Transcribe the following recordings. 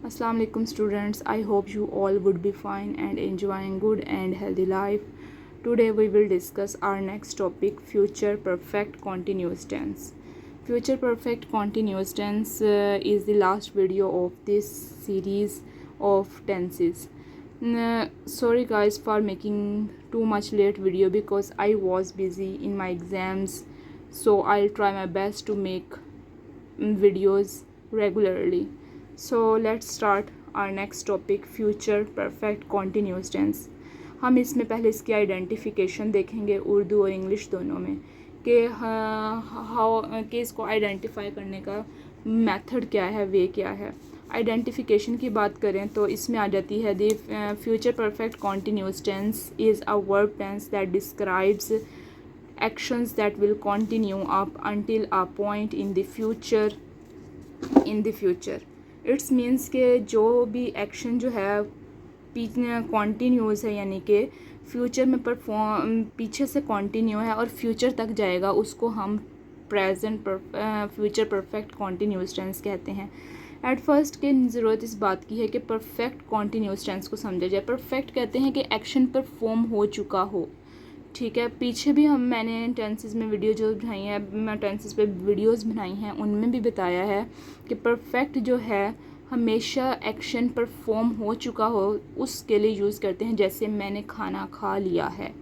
Assalamu alaikum students. I hope you all would be fine and enjoying good and healthy life. Today we will discuss our next topic, future perfect continuous tense. Future perfect continuous tense is the last video of this series of tenses. Sorry guys for making too much late video because I was busy in my exams, so I'll try my best to make videos regularly. So let's start our next topic, future perfect continuous tense. हम इसमें पहले इसकी identification देखेंगे उर्दू और English दोनों में कि how कि इसको आइडेंटिफाई करने का मेथड क्या है, वे क्या है। आइडेंटिफिकेशन की बात करें तो इसमें आ जाती है the future perfect continuous tense is a verb tense that describes actions that will continue up until a point in the future. It's means के जो भी एक्शन जो है कॉन्टीन्यूस है, यानी कि फ्यूचर में पीछे से कॉन्टीन्यू है और फ्यूचर तक जाएगा, उसको हम present future perfect continuous tense कहते हैं। एट फर्स्ट के ज़रूरत इस बात की है कि परफेक्ट कॉन्टीन्यूस टेंस को समझा जाए। परफेक्ट कहते हैं कि एक्शन परफॉर्म हो चुका हो, ठीक है। पीछे भी मैंने टेंसेस में वीडियो जो बनाई है, मैं टेंसेस पे वीडियोस बनाई हैं, उनमें भी बताया है कि परफेक्ट जो है हमेशा एक्शन परफॉर्म हो चुका हो उसके लिए यूज़ करते हैं। जैसे मैंने खाना खा लिया है,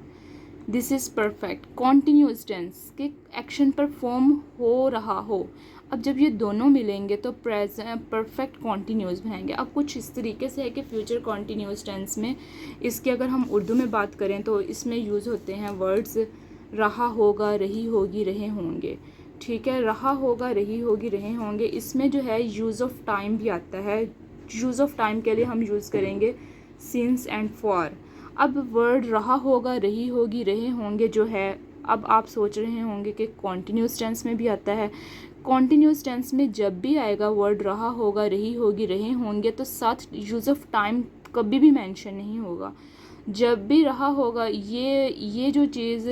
this is perfect continuous tense कि एक्शन परफॉर्म हो रहा हो। अब जब ये दोनों मिलेंगे तो परफेक्ट कॉन्टीन्यूस बनाएंगे। अब कुछ इस तरीके से है कि फ्यूचर कॉन्टीन्यूस टेंस में इसकी अगर हम उर्दू में बात करें तो इसमें यूज़ होते हैं वर्ड्स रहा होगा, रही होगी, रहे होंगे, ठीक है। रहा होगा, रही होगी, रहे होंगे, इसमें जो है यूज़ ऑफ टाइम भी आता है। यूज़ ऑफ टाइम के लिए हम यूज़ करेंगे सिंस एंड फॉर। अब वर्ड रहा होगा, रही होगी, रहे होंगे जो है, अब आप सोच रहे होंगे कि कॉन्टीन्यूस टेंस में भी आता है। कॉन्टीन्यूस टेंस में जब भी आएगा वर्ड रहा होगा, रही होगी, रहे होंगे, तो साथ यूज़ ऑफ टाइम कभी भी मेंशन नहीं होगा। जब भी रहा होगा, ये जो चीज़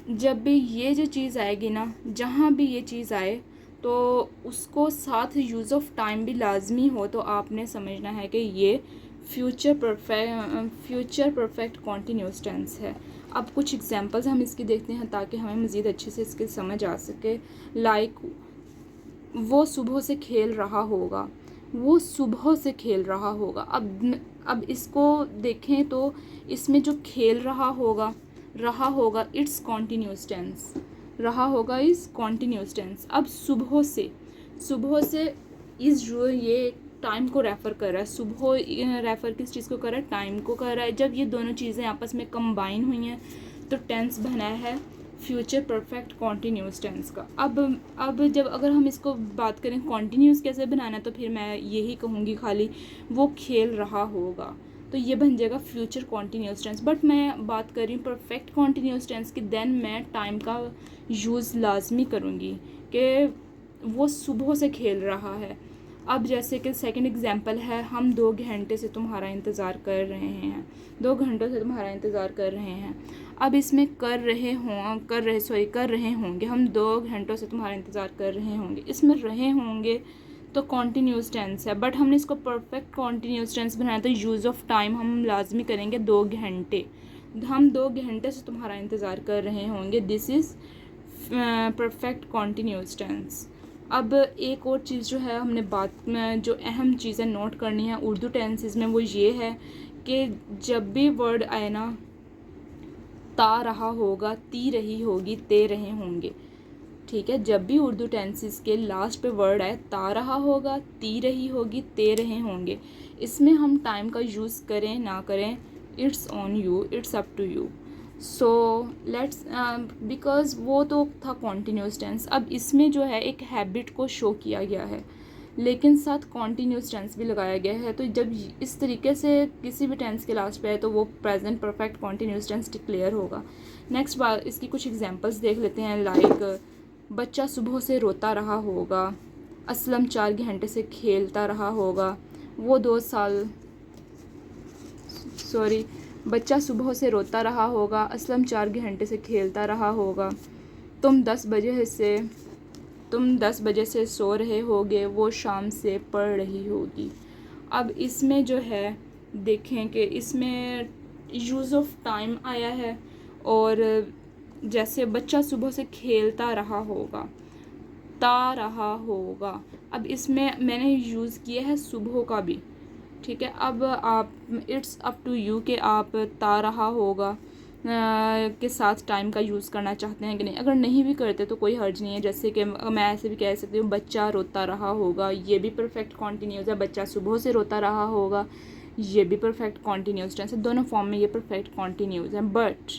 जब भी ये जो चीज़ आएगी ना, जहाँ भी ये चीज़ आए तो उसको साथ यूज़ ऑफ टाइम भी लाजमी हो, तो आपने समझना है कि ये फ्यूचर परफेक्ट कॉन्टीन्यूस टेंस है। अब कुछ एग्जांपल्स हम इसकी देखते हैं ताकि हमें मज़ीद अच्छे से इसकी समझ आ सके। लाइक वो सुबह से खेल रहा होगा, वो सुबह से खेल रहा होगा। अब इसको देखें तो इसमें जो खेल रहा होगा इट्स कॉन्टीन्यूस टेंस, रहा होगा इज़ कॉन्टीन्यूस टेंस। अब सुबह से इज़ जो ये टाइम को रेफ़र कर रहा है, सुबह रेफ़र किस चीज़ को कर रहा है, टाइम को कर रहा है। जब ये दोनों चीज़ें आपस में कंबाइन हुई हैं तो टेंस बना है फ्यूचर परफेक्ट कॉन्टीन्यूस टेंस का। अब जब अगर हम इसको बात करें कॉन्टीन्यूस कैसे बनाना, तो फिर मैं यही कहूँगी खाली वो खेल रहा होगा, तो ये बन जाएगा फ्यूचर कॉन्टीन्यूस टेंस। बट मैं बात कर रही हूँ परफेक्ट कॉन्टीन्यूस टेंस की, देन मैं टाइम का यूज़ लाजमी करूँगी कि वो सुबह से खेल रहा है। अब जैसे कि सेकंड एग्जांपल है, हम 2 घंटे से तुम्हारा इंतज़ार कर रहे हैं, 2 घंटों से तुम्हारा इंतज़ार कर रहे हैं। अब इसमें कर रहे होंगे, हम 2 घंटों से तुम्हारा इंतज़ार कर रहे होंगे, इसमें रहे होंगे तो कॉन्टीन्यूस टेंस है। बट हमने इसको परफेक्ट कॉन्टीन्यूस टेंस बनाया तो यूज़ ऑफ टाइम हम लाजमी करेंगे 2 घंटे। हम 2 घंटे से तुम्हारा इंतज़ार कर रहे होंगे, this is perfect continuous tense. अब एक और चीज़ जो है हमने बात में जो अहम चीज़ें नोट करनी है उर्दू टेंसेस में, वो ये है कि जब भी वर्ड आए ना, ता रहा होगा, ती रही होगी, ते रहे होंगे, ठीक है। जब भी उर्दू टेंसेस के लास्ट पे वर्ड आए, ता रहा होगा, ती रही होगी, ते रहे होंगे, इसमें हम टाइम का यूज़ करें ना करें, it's on you, it's up to you. So let's because वो तो था कॉन्टीन्यूस टेंस। अब इसमें जो है एक हैबिट को शो किया गया है, लेकिन साथ कॉन्टीन्यूस टेंस भी लगाया गया है। तो जब इस तरीके से किसी भी टेंस के लास्ट पे है तो वो present perfect continuous tense declare होगा। नेक्स्ट बार इसकी कुछ एग्जांपल्स देख लेते हैं। लाइक बच्चा सुबह से रोता रहा होगा, असलम 4 घंटे से खेलता रहा होगा, वो 2 साल सॉरी बच्चा सुबह से रोता रहा होगा, असलम 4 घंटे से खेलता रहा होगा, तुम 10 बजे से तुम 10 बजे से सो रहे होगे, वो शाम से पढ़ रही होगी। अब इसमें जो है देखें कि इसमें यूज़ ऑफ टाइम आया है, और जैसे बच्चा सुबह से खेलता रहा होगा, ता रहा होगा। अब इसमें मैंने यूज़ किया है सुबह का भी, ठीक है। अब आप, इट्स अप टू यू कि आप ता रहा होगा के साथ टाइम का यूज़ करना चाहते हैं कि नहीं। अगर नहीं भी करते तो कोई हर्ज नहीं है। जैसे कि मैं ऐसे भी कह सकती हूँ बच्चा रोता रहा होगा, ये भी परफेक्ट कॉन्टीन्यूस है। बच्चा सुबह से रोता रहा होगा, ये भी परफेक्ट कॉन्टीन्यूस टेंस है। दोनों फॉर्म में ये परफेक्ट कॉन्टीन्यूस है। बट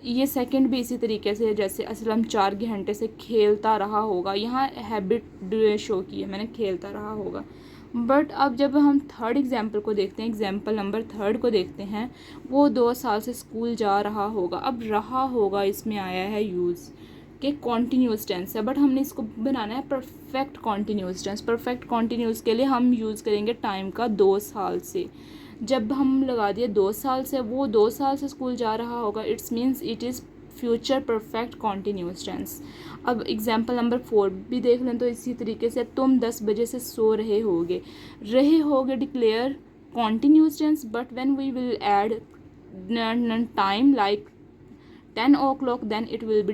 ये सेकंड भी इसी तरीके से, जैसे असलम 4 घंटे से खेलता रहा होगा, यहाँ हैबिट शो की है मैंने, खेलता रहा होगा। बट अब जब हम थर्ड एग्जाम्पल को देखते हैं, एग्जाम्पल नंबर थर्ड को देखते हैं, वो 2 साल से स्कूल जा रहा होगा। अब रहा होगा इसमें आया है यूज़ के कॉन्टीन्यूस टेंस है, बट हमने इसको बनाना है perfect continuous tense. Perfect continuous के लिए हम यूज़ करेंगे टाइम का 2 साल से। जब हम लगा दिए 2 साल से, वो 2 साल से स्कूल जा रहा होगा, it's means it is future perfect continuous tense. अब एग्जाम्पल नंबर 4 भी देख लें तो इसी तरीके से, तुम 10 बजे से सो रहे होगे declare continuous tense, but when we will add time like 10 o'clock then it will be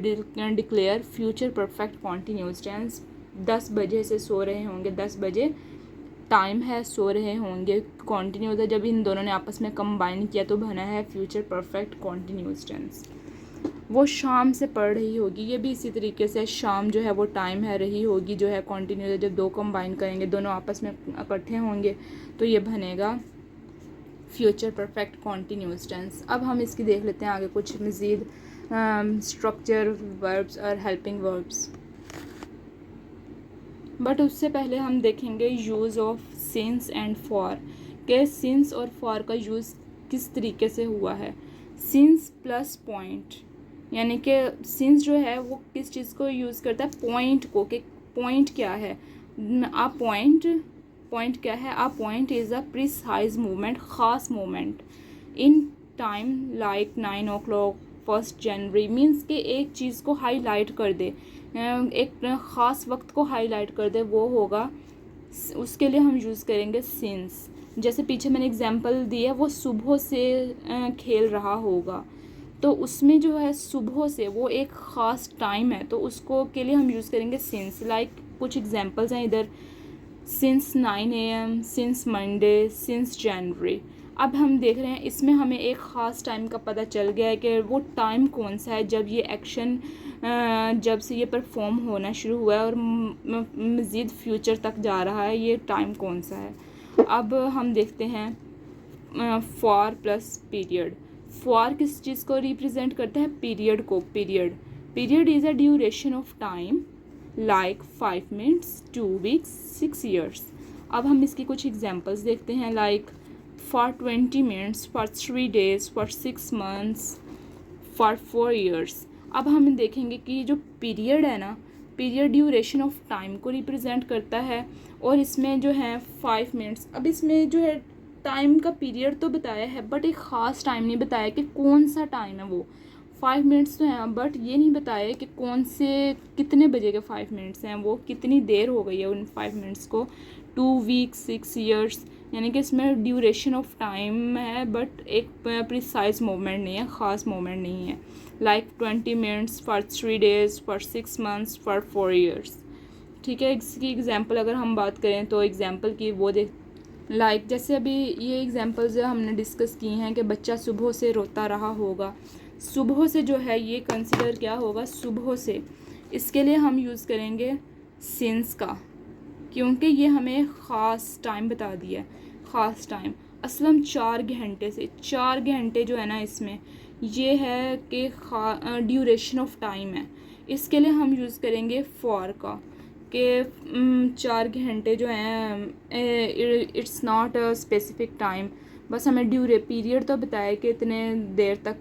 declare future perfect continuous tense. 10 बजे से सो रहे होंगे, 10 बजे टाइम है, सो रहे होंगे कॉन्टीन्यूस है। जब इन दोनों ने आपस में कंबाइन किया तो बना है फ्यूचर परफेक्ट कॉन्टीन्यूस टेंस। वो शाम से पढ़ रही होगी, ये भी इसी तरीके से, शाम जो है वो टाइम है, रही होगी जो है कॉन्टीन्यूस है। जब दो कंबाइन करेंगे, दोनों आपस में इकट्ठे होंगे तो ये बनेगा फ्यूचर परफेक्ट कॉन्टीन्यूस टेंस। अब हम इसकी देख लेते हैं आगे कुछ मज़ीद स्ट्रक्चर वर्ब्स और हेल्पिंग वर्ब्स। बट उससे पहले हम देखेंगे use of since and for, के सिंस और फॉर का यूज़ किस तरीके से हुआ है। सिंस प्लस पॉइंट, यानी कि सिंस जो है वो किस चीज़ को यूज़ करता है, पॉइंट को, कि पॉइंट क्या है। आ पॉइंट क्या है, a point is a precise movement, ख़ास movement in time like 9 o'clock 1 January. Means कि एक चीज़ को हाईलाइट कर दे, एक ख़ास वक्त को हाईलाइट कर दे, वो होगा, उसके लिए हम यूज़ करेंगे सिंस। जैसे पीछे मैंने एग्जांपल दिया, वो सुबह से खेल रहा होगा, तो उसमें जो है सुबह से वो एक ख़ास टाइम है, तो उसको के लिए हम यूज़ करेंगे सिंस। लाइक कुछ एग्जांपल्स हैं इधर, since 9 AM, since Monday, since January. अब हम देख रहे हैं इसमें हमें एक ख़ास टाइम का पता चल गया है कि वो टाइम कौन सा है जब ये एक्शन, जब से ये परफॉर्म होना शुरू हुआ है और मज़ीद फ्यूचर तक जा रहा है, ये टाइम कौन सा है। अब हम देखते हैं फॉर प्लस पीरियड। फॉर किस चीज़ को रिप्रेजेंट करता है, पीरियड को। Period is a duration of time like 5 minutes, 2 weeks, 6 years। अब हम इसकी कुछ एग्जांपल्स देखते हैं, like for 20 minutes, for 3 days, for 6 months, for 4 years। अब हम देखेंगे कि जो पीरियड है ना, पीरियड ड्यूरेशन ऑफ टाइम को रिप्रेजेंट करता है, और इसमें जो है 5 minutes। अब इसमें जो है टाइम का पीरियड तो बताया है, बट एक ख़ास टाइम नहीं बताया कि कौन सा टाइम है वो। 5 minutes तो हैं, बट ये नहीं बताया कि कौन से, कितने बजे के 5 minutes हैं, वो कितनी देर हो गई है उन 5 minutes को। 2 weeks, 6 years, यानी कि इसमें ड्यूरेशन ऑफ टाइम है, बट एक प्रिसाइज मोमेंट नहीं है, ख़ास मोमेंट नहीं है। Like 20 minutes, for 3 days, for 6 months, for 4 years। ठीक है, इसकी एग्जांपल अगर हम बात करें तो एग्जांपल की वो देख, लाइक जैसे अभी ये एग्जांपल्स हमने डिस्कस की हैं कि बच्चा सुबह से रोता रहा होगा। सुबह से जो है ये कंसिडर क्या होगा, सुबह से। इसके लिए हम यूज़ करेंगे सिंस का, क्योंकि ये हमें ख़ास टाइम बता दिया है, ख़ास टाइम। असलम 4 घंटे से, 4 घंटे जो है ना इसमें ये है कि ड्यूरेशन ऑफ टाइम है। इसके लिए हम यूज़ करेंगे फॉर का, कि 4 घंटे जो हैं, it's not a specific time, बस हमें पीरियड तो बताया कि इतने देर तक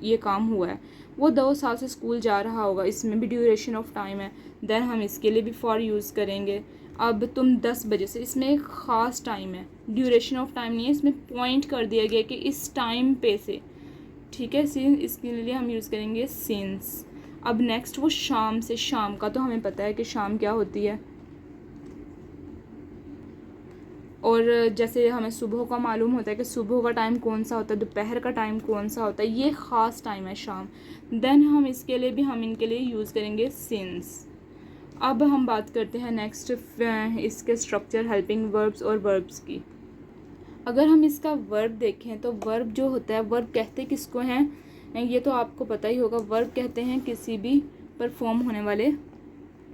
ये काम हुआ है। वो 2 साल से स्कूल जा रहा होगा, इसमें भी ड्यूरेशन ऑफ टाइम है, देन हम इसके लिए भी फॉर यूज़ करेंगे। अब तुम 10 बजे से, इसमें एक ख़ास टाइम है, ड्यूरेशन ऑफ टाइम नहीं है, इसमें पॉइंट कर दिया गया कि इस टाइम पे से, ठीक है। सिंस, इसके लिए हम यूज़ करेंगे सिंस। अब नेक्स्ट वो शाम से, शाम का तो हमें पता है कि शाम क्या होती है, और जैसे हमें सुबह का मालूम होता है कि सुबह का टाइम कौन सा होता है, दोपहर का टाइम कौन सा होता है, ये ख़ास टाइम है शाम। देन हम इसके लिए भी हम इनके लिए यूज़ करेंगे सिंस। अब हम बात करते हैं नेक्स्ट इसके स्ट्रक्चर, हेल्पिंग वर्ब्स और वर्ब्स की। अगर हम इसका वर्ब देखें तो वर्ब जो होता है, वर्ब कहते किसको हैं, ये तो आपको पता ही होगा। वर्ब कहते हैं किसी भी परफॉर्म होने वाले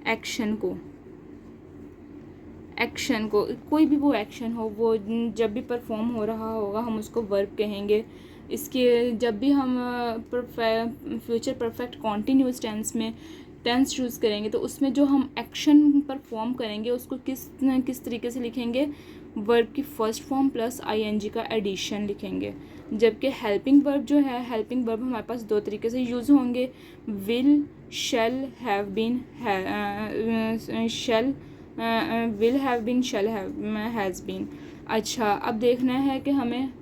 एक्शन को, एक्शन को, कोई भी वो एक्शन हो, वो जब भी परफॉर्म हो रहा होगा हम उसको वर्ब कहेंगे। इसके जब भी हम फ्यूचर परफेक्ट कॉन्टीन्यूस टेंस में टेंस यूज़ करेंगे तो उसमें जो हम एक्शन परफॉर्म करेंगे उसको किस तरीके से लिखेंगे, वर्ब की फर्स्ट फॉर्म प्लस आईएनजी का एडिशन लिखेंगे। जबकि हेल्पिंग वर्ब जो है, हेल्पिंग वर्ब हमारे पास दो तरीके से यूज़ होंगे, will, shall, have been, shall, will have been, shall has been. अच्छा, अब देखना है कि हमें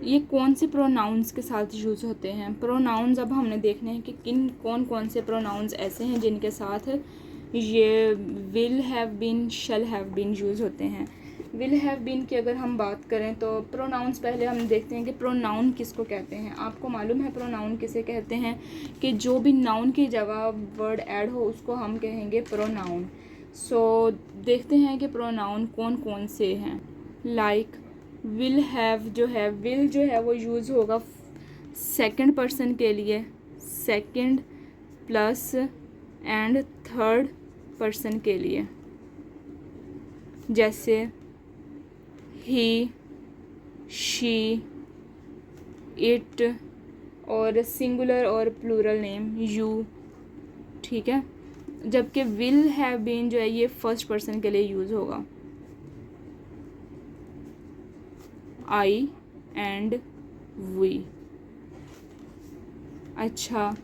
ये कौन से प्रोनाउंस के साथ यूज़ होते हैं। प्रोनाउंस अब हमने देखने हैं कि कौन से प्रोनाउंस ऐसे हैं जिनके साथ ये will have been, shall have been use होते हैं। विल हैव बीन की अगर हम बात करें तो प्रोनाउंस पहले हम देखते हैं कि प्रोनाउन किसको कहते हैं। आपको मालूम है प्रोनाउन किसे कहते हैं, कि जो भी नाउन की जगह वर्ड ऐड हो उसको हम कहेंगे प्रोनाउन। सो देखते हैं कि प्रोनाउन कौन कौन से हैं। लाइक विल हैव जो है, विल जो है वो यूज़ होगा सेकंड पर्सन के लिए, second plus and third person के लिए, जैसे ही, शी, इट, और सिंगुलर और प्लूरल नेम यू, ठीक है। जबकि विल हैव बीन जो है ये फर्स्ट पर्सन के लिए यूज़ होगा, आई एंड वी। अच्छा,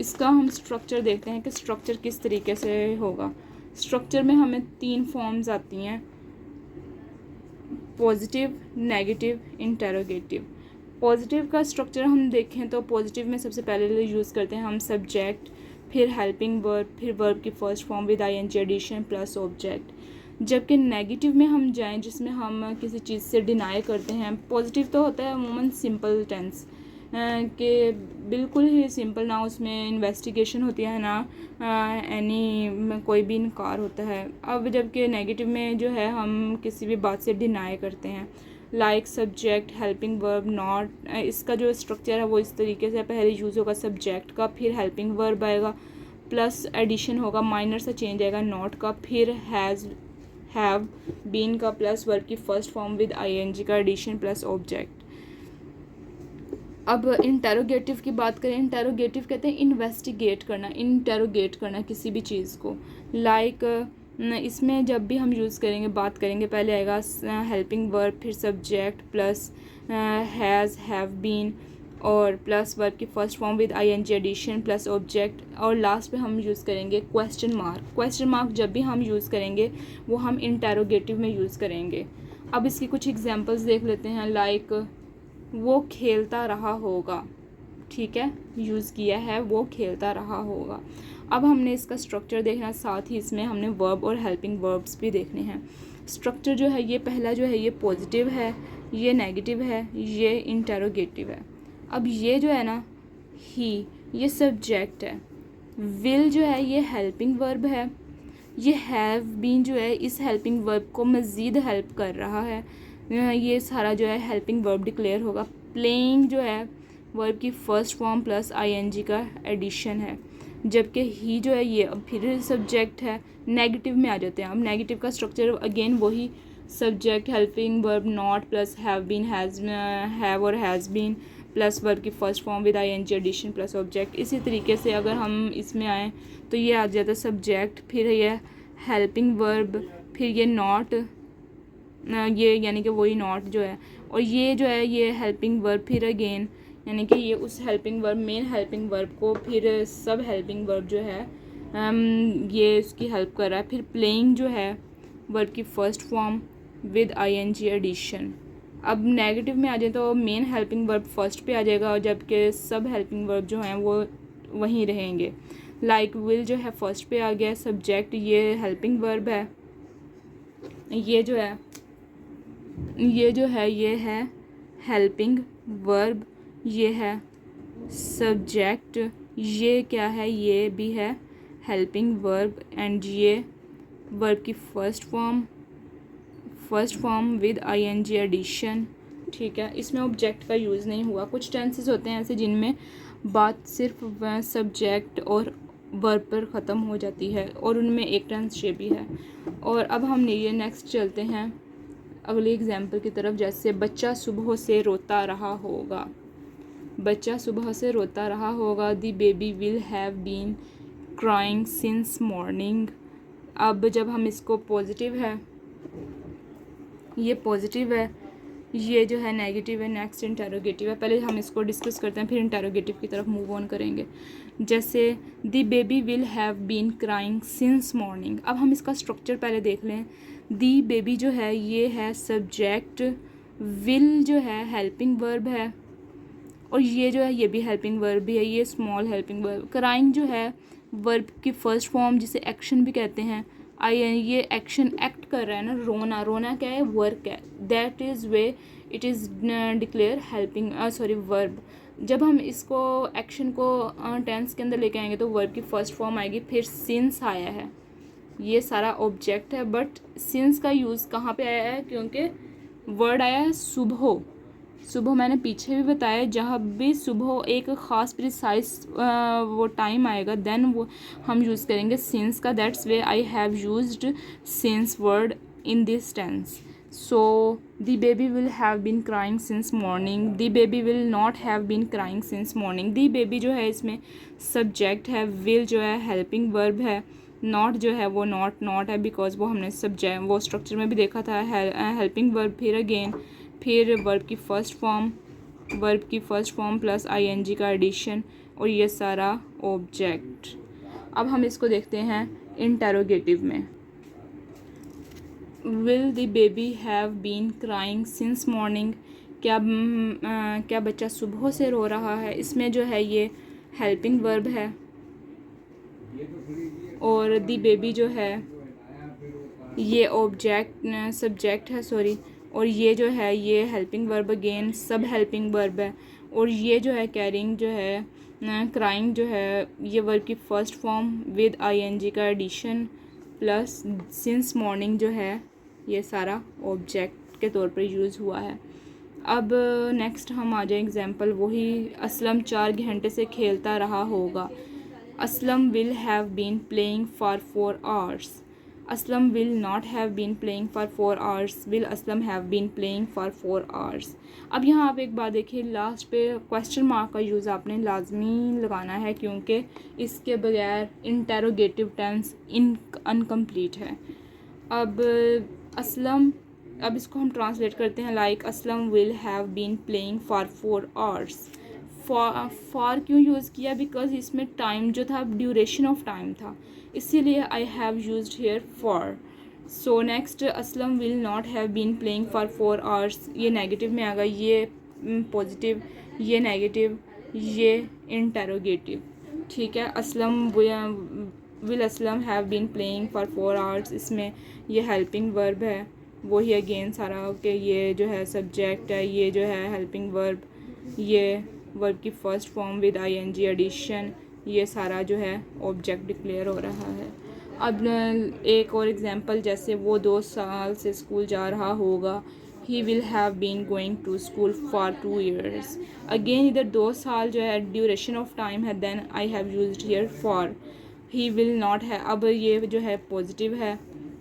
इसका हम स्ट्रक्चर देखते हैं कि स्ट्रक्चर किस तरीके से होगा। स्ट्रक्चर में हमें 3 फॉर्म्स आती हैं, पॉजिटिव, नेगेटिव, इंटेरोगेटिव। पॉजिटिव का स्ट्रक्चर हम देखें तो पॉजिटिव में सबसे पहले यूज़ करते हैं हम सब्जेक्ट, फिर हेल्पिंग वर्ब, फिर वर्ब की first form with ING addition plus object. जबकि नेगेटिव में हम जाएं जिसमें हम किसी चीज़ से डिनाई करते हैं। पॉजिटिव तो होता है अमूमन सिंपल टेंस, कि बिल्कुल ही सिंपल, ना उसमें इन्वेस्टिगेशन होती है ना एनी कोई भी इनकार होता है। अब जबकि नेगेटिव में जो है हम किसी भी बात से डिनाई करते हैं, like subject, helping verb, not. इसका जो स्ट्रक्चर है वो इस तरीके से पहले यूज़ होगा सब्जेक्ट का, फिर हेल्पिंग वर्ब आएगा, प्लस एडिशन होगा, माइनर सा चेंज आएगा नॉट का, फिर हैज़, हैव बीन का, प्लस वर्ब की फर्स्ट फॉर्म विद आईएनजी का एडिशन प्लस ऑब्जेक्ट। अब इंटेरोगेटिव की बात करें, इंटेरोगेटिव कहते हैं इन्वेस्टिगेट करना, इंटेरोगेट करना किसी भी चीज़ को। लाइक इसमें जब भी हम यूज़ करेंगे, बात करेंगे, पहले आएगा हेल्पिंग वर्ब, फिर subject plus has, have been, और प्लस वर्ब की first form with ING addition plus object, और लास्ट पे हम यूज़ करेंगे क्वेश्चन मार्क। क्वेश्चन मार्क जब भी हम यूज़ करेंगे वो हम इंटेरोगेटिव में यूज़ करेंगे। अब इसकी कुछ एग्जांपल्स देख लेते हैं। लाइक वो खेलता रहा होगा, ठीक है, यूज़ किया है वो खेलता रहा होगा। अब हमने इसका स्ट्रक्चर देखना, साथ ही इसमें हमने वर्ब और हेल्पिंग वर्ब्स भी देखने हैं। स्ट्रक्चर जो है ये पहला जो है ये पॉजिटिव है, ये नेगेटिव है, ये इंटेरोगेटिव है। अब ये जो है ना ही, ये सब्जेक्ट है, विल जो है ये हेल्पिंग वर्ब है, ये हैव बीन जो है इस हेल्पिंग वर्ब को मज़ीद हेल्प कर रहा है, ये सारा जो है हेल्पिंग वर्ब डिक्लेयर होगा। प्लेइंग जो है वर्ब की फर्स्ट फॉर्म प्लस आईएनजी का एडिशन है, जबकि ही जो है ये अब फिर सब्जेक्ट है। नेगेटिव में आ जाते हैं। अब नेगेटिव का स्ट्रक्चर अगेन वही subject, helping verb, not plus have been, have और हैज़ बीन, प्लस वर्ब की first form with ING addition plus object. इसी तरीके से अगर हम इसमें आएँ तो ये आ जाता है सब्जेक्ट, फिर ये हेल्पिंग वर्ब, फिर ये नॉट, ये यानी कि वही नॉट जो है, और ये जो है ये हेल्पिंग वर्ब, फिर अगेन यानी कि ये उस helping verb, main helping verb को फिर सब हेल्पिंग वर्ब जो है ये उसकी हेल्प कर रहा है। फिर प्लेइंग जो है वर्ब की first form with ING addition. अब नेगेटिव में आ जाए तो मेन हेल्पिंग वर्ब फर्स्ट पे आ जाएगा, और जबकि सब हेल्पिंग वर्ब जो हैं वो वहीं रहेंगे। लाइक विल जो है फर्स्ट पे आ गया सब्जेक्ट, ये हेल्पिंग वर्ब है, ये जो है ये है हेल्पिंग वर्ब, ये है सब्जेक्ट, ये क्या है, ये भी है हेल्पिंग वर्ब, एंड ये वर्ब की first form with ING addition. ठीक है, इसमें ऑब्जेक्ट का यूज़ नहीं हुआ। कुछ टेंसेस होते हैं ऐसे जिनमें बात सिर्फ सब्जेक्ट और वर्ब पर ख़त्म हो जाती है, और उनमें एक टेंस ये भी है। और अब हम ये नेक्स्ट चलते हैं अगले एग्जाम्पल की तरफ। जैसे बच्चा सुबह से रोता रहा होगा, बच्चा सुबह से रोता रहा होगा। The baby will have been crying since morning. अब जब हम इसको पॉजिटिव है, ये पॉजिटिव है, ये जो है नेगेटिव है, नेक्स्ट इंटेरोगेटिव है। पहले हम इसको डिस्कस करते हैं, फिर इंटेरोगेटिव की तरफ मूव ऑन करेंगे। जैसे the baby will have been crying since morning. अब हम इसका स्ट्रक्चर पहले देख लें। दी बेबी जो है ये है सब्जेक्ट, विल जो है हेल्पिंग वर्ब है, और ये जो है ये भी हेल्पिंग वर्ब भी है, ये स्मॉल हेल्पिंग वर्ब। क्राइंग जो है वर्ब की फर्स्ट फॉर्म, जिसे एक्शन भी कहते हैं। ये एक्शन एक्ट कर रहा है ना, रोना, रोना क्या है, वर्क है, that is way it is declare helping verb. जब हम इसको एक्शन को टेंस के अंदर लेके आएंगे तो वर्ब की फर्स्ट फॉर्म आएगी, फिर सिंस आया है, ये सारा ऑब्जेक्ट है। बट सिंस का यूज़ कहाँ पे आया है, क्योंकि वर्ड आया है सुबह। सुबह मैंने पीछे भी बताया, जहाँ भी सुबह एक ख़ास प्रिसाइज वो टाइम आएगा, देन वो हम यूज़ करेंगे सिंस का। That's way I have used since word in this tense. So the baby will have been crying since morning, the baby will not have been crying since morning. The baby जो है इसमें subject है, will जो है helping verb है, not जो है वो नॉट है, बिकॉज वो हमने सब्जेक्ट वो स्ट्रक्चर में भी देखा था, हेल्पिंग वर्ब, फिर वर्ब की फर्स्ट फॉर्म प्लस आईएनजी का एडिशन, और ये सारा ऑब्जेक्ट। अब हम इसको देखते हैं इंटेरोगेटिव में। Will the baby have been crying since morning. क्या बच्चा सुबह से रो रहा है। इसमें जो है ये हेल्पिंग वर्ब है, और द बेबी जो है ये सब्जेक्ट है, और ये जो है ये हेल्पिंग वर्ब अगेन सब हेल्पिंग वर्ब है, और ये जो है कैरिंग जो है क्राइंग जो है ये वर्ब की फर्स्ट फॉर्म विद आईएनजी का एडिशन प्लस सिंस मॉर्निंग जो है ये सारा ऑब्जेक्ट के तौर पर यूज़ हुआ है। अब नेक्स्ट हम आ जाए एग्जांपल, वही असलम 4 घंटे से खेलता रहा होगा। Aslam will have been playing for 4 hours। Aslam will not have been playing for 4 hours, will Aslam have been playing for 4 hours। अब यहाँ आप एक बात देखिए, लास्ट पे क्वेश्चन मार्क का यूज़ आपने लाजमी लगाना है, क्योंकि इसके बगैर इंटेरोगेटिव टेंस अनकम्प्लीट है। अब असलम, अब इसको हम ट्रांसलेट करते हैं like Aslam will have been playing for 4 hours। For क्यों यूज़ किया, बिकॉज इसमें टाइम जो था ड्यूरेशन ऑफ टाइम था, इसीलिए I have used here for. So next Aslam will not have been playing for 4 hours, ये नेगेटिव में आ गया, ये पॉजिटिव, ये नेगेटिव, ये इंटेरोगेटिव। ठीक है, Aslam will Aslam have been playing for 4 hours, इसमें ये हेल्पिंग वर्ब है, वही अगेन सारा कि ये जो है सब्जेक्ट है, ये जो है हेल्पिंग वर्ब, ये वर्ब की first form with ING addition, ये सारा जो है ऑब्जेक्ट डिक्लेयर हो रहा है। अब एक और एग्जांपल, जैसे वो 2 साल से स्कूल जा रहा होगा। He will have been going to school for 2 years। Again इधर 2 साल जो है ड्यूरेशन ऑफ टाइम है, then I have used here for. He will not है, अब ये जो है पॉजिटिव है,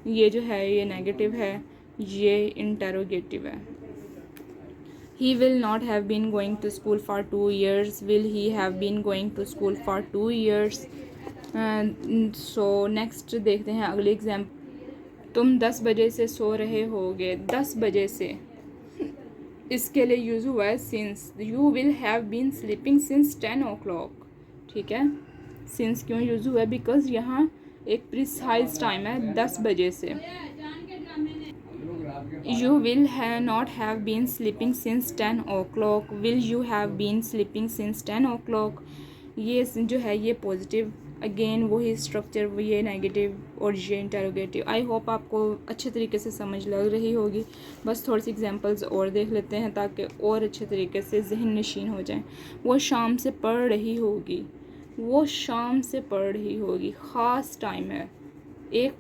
ये जो है ये नेगेटिव है, ये इंटेरोगेटिव है। He will not have been going to school for 2 years. Will he have been going to school for 2 years? So next देखते हैं अगले एग्जाम्पल। तुम 10 बजे से सो रहे होगे। 10 बजे से इसके लिए यूज़ हुआ है since. You will have been sleeping since 10 o'clock। ठीक है, सिंस क्यों यूज़ हुआ है, बिकॉज यहाँ एक प्रिसाइज टाइम है 10 बजे से। You will not have been sleeping since 10 o'clock. Will you have been sleeping since 10 o'clock? ये जो है ये पॉजिटिव, अगेन वही स्ट्रक्चर, ये नेगेटिव और ये इंटरोगेटिव। आई होप आपको अच्छे तरीके से समझ लग रही होगी। बस थोड़ी सी एग्जांपल्स और देख लेते हैं ताकि और अच्छे तरीके से जहन नशीन हो जाए। वो शाम से पढ़ रही होगी, वो शाम से पढ़ रही होगी, ख़ास टाइम है, एक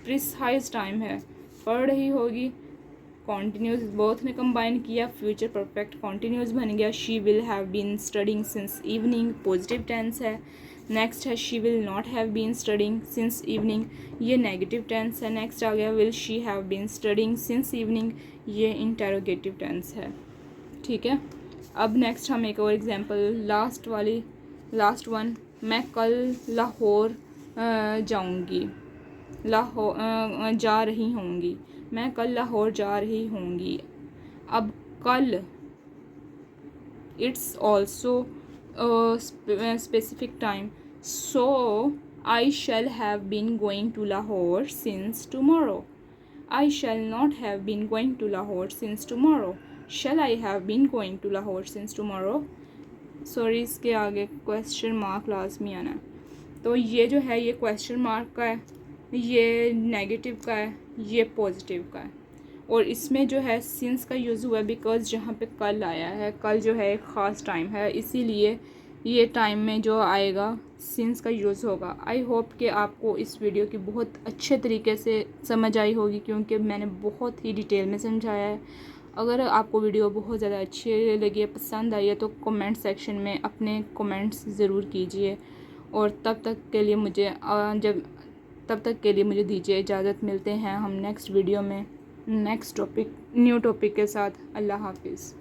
प्रिसाइज टाइम है, पढ़ रही होगी। कॉन्टीन्यूस बोथ ने कंबाइन किया, फ्यूचर परफेक्ट कॉन्टीन्यूस बन गया। She will have been studying since evening, positive tense है। नेक्स्ट है she will not have been studying since evening, ये नेगेटिव टेंस है। नेक्स्ट आ गया will she have been studying since evening, ये interrogative tense है। ठीक है, अब नेक्स्ट हम एक और एग्जांपल, लास्ट वन, मैं कल लाहौर जाऊंगी, लाहौर जा रही होंगी, मैं कल लाहौर जा रही होंगी। अब कल it's also specific time, so I shall have been going to Lahore since tomorrow, I shall not have been going to Lahore since tomorrow, shall I have been going to Lahore since tomorrow. Sorry, इसके आगे question mark लाजमी आना है। तो ये जो है ये क्वेश्चन मार्क का है, ये नेगेटिव का है, ये पॉजिटिव का है। और इसमें जो है सिंस का यूज़ हुआ है बिकॉज जहाँ पे कल आया है, कल जो है एक ख़ास टाइम है, इसीलिए ये टाइम में जो आएगा सिंस का यूज़ होगा। आई होप कि आपको इस वीडियो की बहुत अच्छे तरीके से समझ आई होगी, क्योंकि मैंने बहुत ही डिटेल में समझाया है। अगर आपको वीडियो बहुत ज़्यादा अच्छी लगी है, पसंद आई है, तो कमेंट सेक्शन में अपने कमेंट्स ज़रूर कीजिए। और तब तक के लिए मुझे दीजिए इजाज़त। मिलते हैं हम नेक्स्ट वीडियो में नेक्स्ट टॉपिक, न्यू टॉपिक के साथ। अल्लाह हाफिज़।